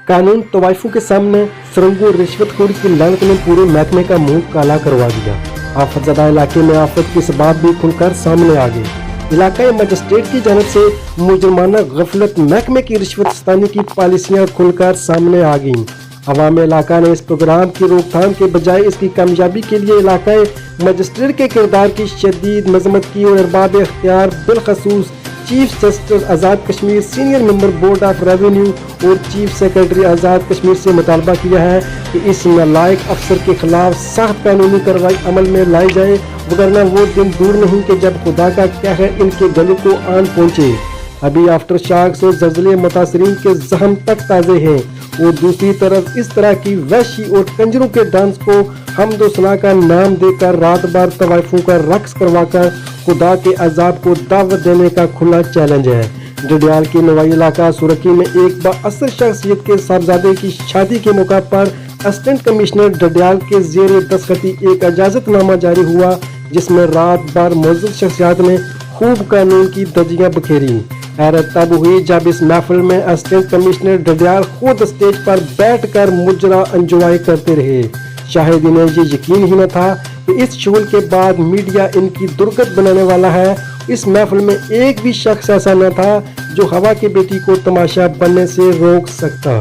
कानून तवाइफों के सामने सुरंगों रिश्वतखोरी की लानत ने पूरे महकमे का मुंह काला करवा दिया। आफतज़दा इलाके में आफत के सबब भी खुलकर सामने आ गए। इलाकाई मजिस्ट्रेट की जानब से मुजरमाना गफलत महकमे की रिश्वतस्तानी की पॉलिसियाँ खुलकर सामने आ गईं। अवाम इलाका ने इस प्रोग्राम की रोकथाम के बजाय इसकी कामयाबी के लिए इलाकाई मजिस्ट्रेट के किरदार की शदीद मजम्मत की और अरबाब इख्तियार बिलखसूस chief justice Azad Kashmir, senior member board of revenue और चीफ सेक्रेटरी आज़ाद कश्मीर से मुतालबा किया है कि इस नालायक अफसर के खिलाफ सख्त कानूनी कार्रवाई अमल में लाई जाए, वगरना वो दिन दूर नहीं कि जब खुदा का कहर इनके गले को आन पहुँचे। अभी आफ्टर शॉक से ज़लज़ले मुतासरीन के ज़हम तक ताज़े हैं और दूसरी तरफ इस तरह की वहशी और कंजरों के डांस को हमद व सना का नाम देकर रात भर तवाइफों का रक्स करवाकर खुदा के अजाब को दावत देने का खुला चैलेंज है। डडियाल के नवाई इलाका सुरकी में एक बाअसर शख्सियत के साहबजादे की शादी के मौका पर असिस्टेंट कमिश्नर डडियाल के ज़ेर दस्तखती एक इजाज़तनामा जारी हुआ, जिसमें रात भर मौजूद शख्सियात ने खूब कानून की धज्जियां बखेरी। हैरत तब हुई जब इस महफिल में असिस्टेंट कमिश्नर डडियाल खुद स्टेज पर बैठकर मुजरा एंजॉय करते रहे। शायद इन्हें ये यकीन ही न था कि इस शोल के बाद मीडिया इनकी दुर्गत बनाने वाला है। इस महफिल में एक भी शख्स ऐसा न था जो हवा की बेटी को तमाशा बनने से रोक सकता।